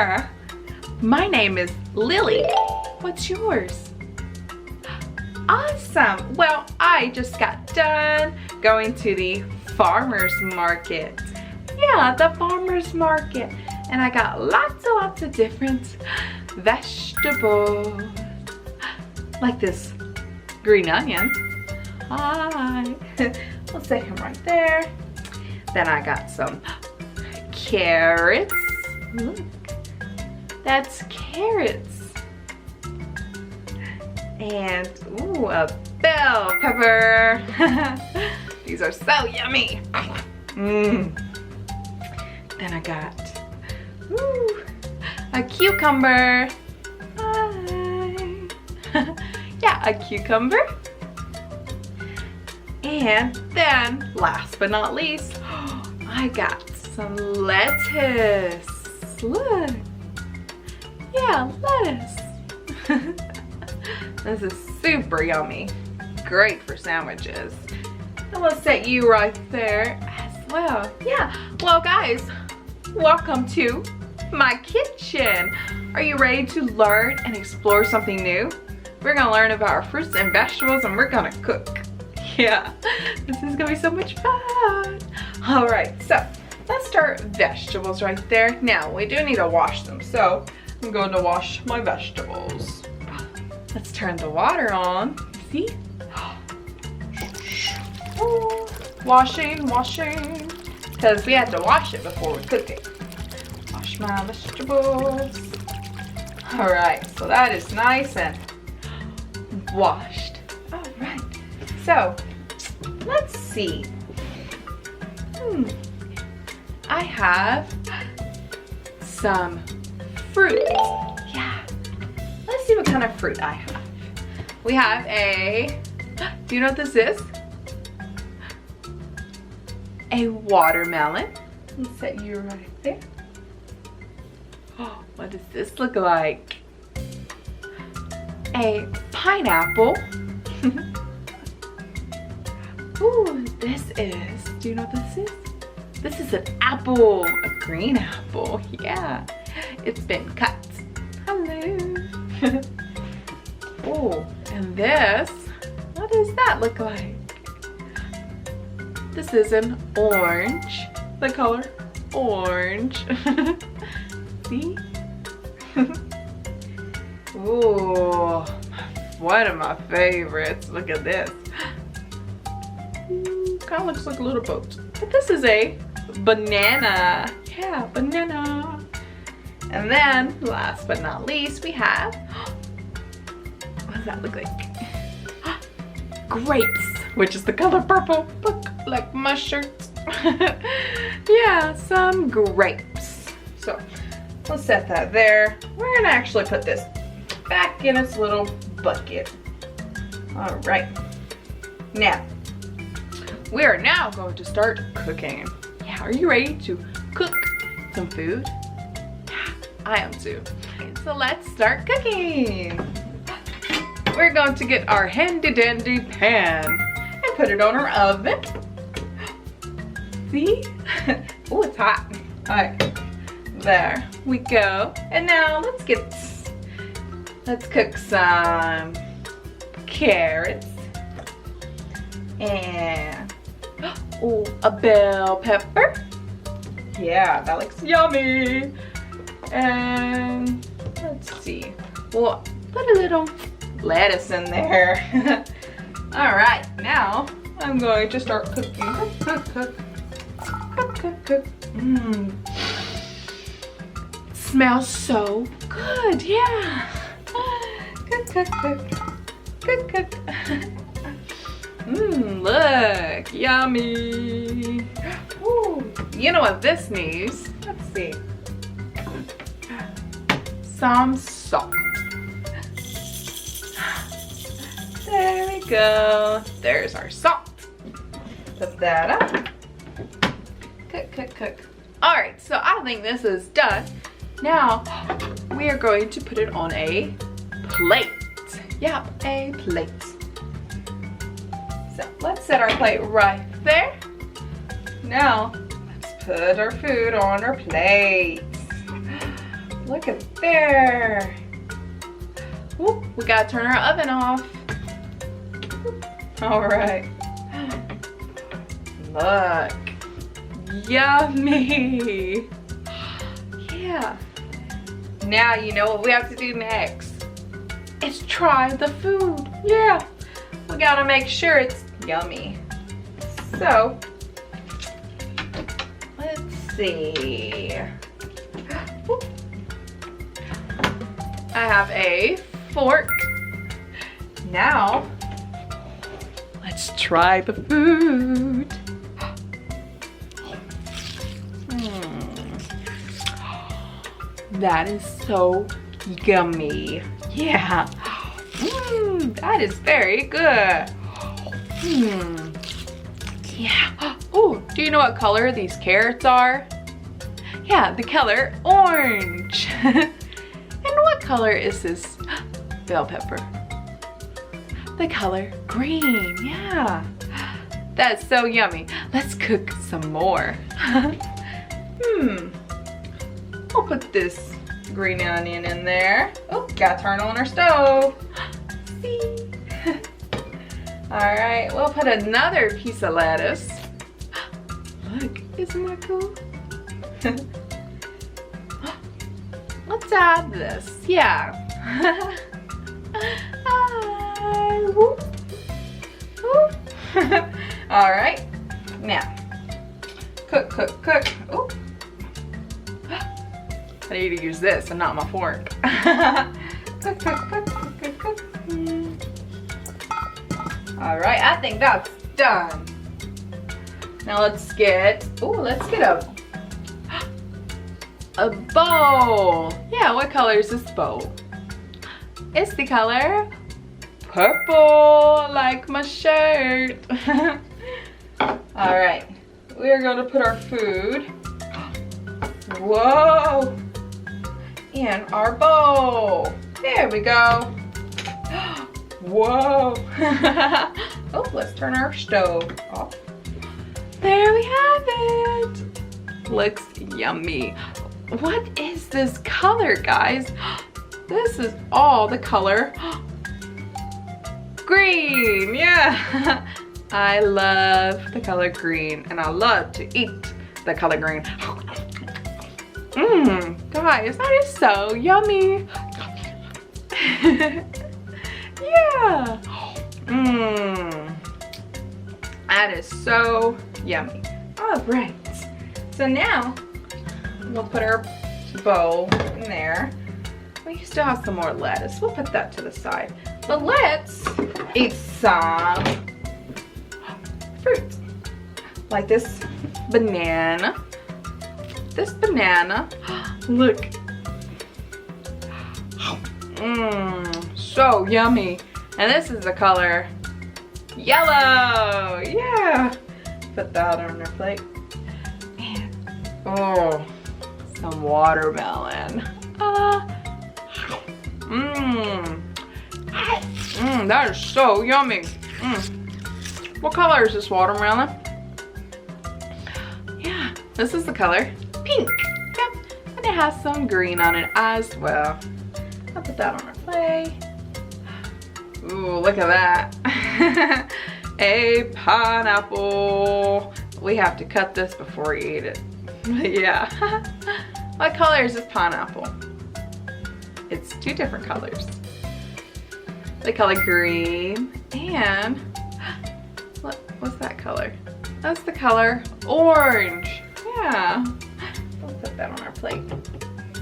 Yeah. My name is Lily. What's yours? Awesome. Well, I just got done going to the farmer's market. Yeah, the farmer's market. And I got lots of different vegetables. Like this green onion. Hi. We'll set him right there. Then I got some carrots. Look, that's carrots. And ooh, a bell pepper. These are so yummy. Then I got a cucumber. Hi. Yeah, a cucumber. And then, last but not least, I got some lettuce. Look. Yeah, lettuce. This is super yummy. Great for sandwiches. And we'll set you right there as well. Yeah, well guys, welcome to my kitchen. Are you ready to learn and explore something new? We're gonna learn about our fruits and vegetables and we're gonna cook. Yeah, this is gonna be so much fun. All right, so let's start vegetables right there. Now, we do need to wash them, so I'm going to wash my vegetables. Let's turn the water on. See? Ooh, washing, because we have to wash it before we cook it. Wash my vegetables. All right, so that is nice and washed. All right. So, let's see. I have some fruit. Yeah. Let's see what kind of fruit I have. We have do you know what this is? A watermelon. Let's set you right there. Oh, what does this look like? A pineapple. Ooh, this is, do you know what this is? This is an apple, a green apple, yeah. It's been cut. Hello. Oh, and this, what does that look like? This is an orange, the color orange. See? Ooh, one of my favorites, look at this. Kind of looks like a little boat. But this is a banana. Yeah, banana. And then, last but not least, we have, what does that look like? Grapes, which is the color purple. Look, like my shirt. Yeah, some grapes. So, we'll set that there. We're gonna actually put this back in its little bucket. All right. Now, we are now going to start cooking. Yeah, are you ready to cook some food? Yeah, I am too. So let's start cooking. We're going to get our handy dandy pan and put it on our oven. See? Oh, it's hot. All right, there we go. And now let's cook some carrots and oh, a bell pepper. Yeah, that looks yummy. And let's see, we'll put a little lettuce in there. All right, now I'm going to start cooking. Cook. Smells so good, yeah. Cook. Look, yummy. Ooh, you know what this needs? Let's see. Some salt. There we go. There's our salt. Put that up. Cook. All right, so I think this is done. Now, we are going to put it on a plate. Yep, a plate. So let's set our plate right there. Now, let's put our food on our plate. look at there. Ooh, we gotta turn our oven off. All right. Look. Yummy. Yeah. Now you know what we have to do next. It's try the food. Yeah. We gotta make sure it's yummy. So, let's see. I have a fork. Now, let's try the food. That is so yummy. Yeah. That is very good. Yeah. Oh, do you know what color these carrots are? Yeah, the color orange. And what color is this bell pepper? The color green. Yeah. That's so yummy. Let's cook some more. We'll put this green onion in there. Oh, gotta turn on our stove. See? All right, we'll put another piece of lettuce. Look, isn't that cool? Let's add this. Yeah. Whoop. Whoop. All right, now cook, cook, cook. Ooh. I need to use this and not my fork. Cook, cook, cook, cook, cook. All right, I think that's done. Now let's get a bowl. Yeah, what color is this bowl? It's the color purple, like my shirt. All right, we are going to put our food, whoa, in our bowl. There we go. Whoa. Oh, let's turn our stove off. There we have it. Looks yummy. What is this color, guys? This is all the color green. Yeah. I love the color green, and I love to eat the color green. Guys, that is so yummy. Yeah. That is so yummy. All right. So now we'll put our bowl in there. We still have some more lettuce. We'll put that to the side. But let's eat some fruit. Like this banana. This banana. Look. So yummy. And this is the color yellow. Yeah. Put that on our plate. And oh, some watermelon. That is so yummy. What color is this watermelon? Yeah, this is the color pink. Yep, and it has some green on it as well. I'll put that on our plate. Ooh, look at that. A pineapple. We have to cut this before we eat it. Yeah. What color is this pineapple? It's two different colors. The color green and what's that color? That's the color orange. Yeah. We'll put that on our plate.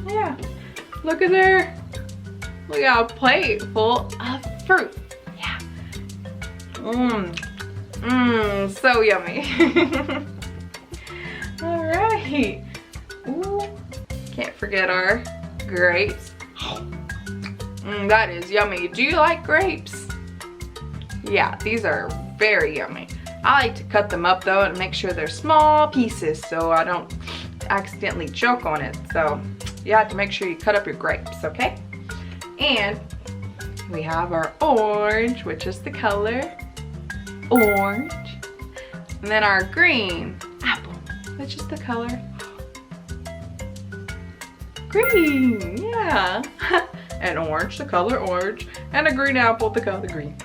Yeah. Look at there. We got a plate full of fruit. Yeah. So yummy. All right. Ooh, can't forget our grapes. That is yummy. Do you like grapes? Yeah, these are very yummy. I like to cut them up though and make sure they're small pieces so I don't accidentally choke on it. So you have to make sure you cut up your grapes, okay? And we have our orange, which is the color orange. And then our green apple, which is the color Green, yeah. And orange, the color orange. And a green apple, the color green.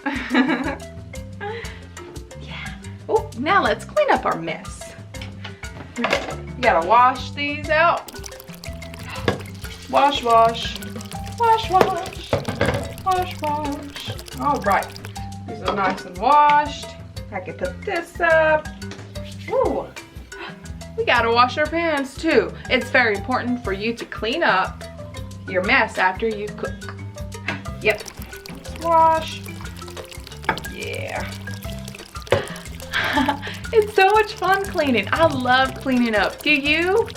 Yeah. Oh, now let's clean up our mess. You gotta wash these out. Wash, wash. Wash, wash. Wash, wash. All right. These are nice and washed. I can put this up. Ooh. We gotta wash our pans too. It's very important for you to clean up your mess after you cook. Yep. Wash. Yeah. It's so much fun cleaning. I love cleaning up. Do you?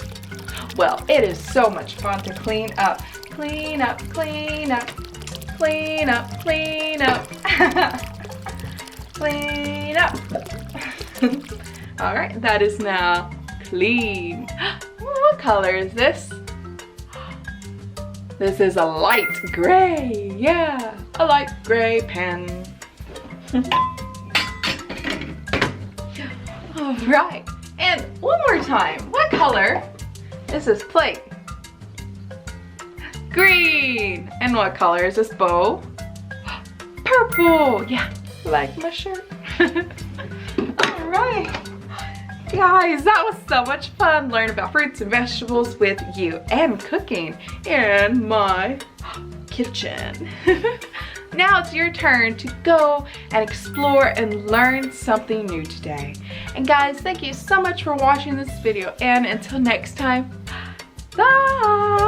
Well, it is so much fun to clean up. Clean up, clean up. Clean up, clean up. Clean up. All right, that is now clean. What color is this? This is a light gray. Yeah, a light gray pen. All right, and one more time. What color is this plate? Green. And what color is this bowl? Purple. Yeah, like my shirt. All right. Guys, that was so much fun learning about fruits and vegetables with you and cooking in my kitchen. Now it's your turn to go and explore and learn something new today. And guys, thank you so much for watching this video, and until next time, bye!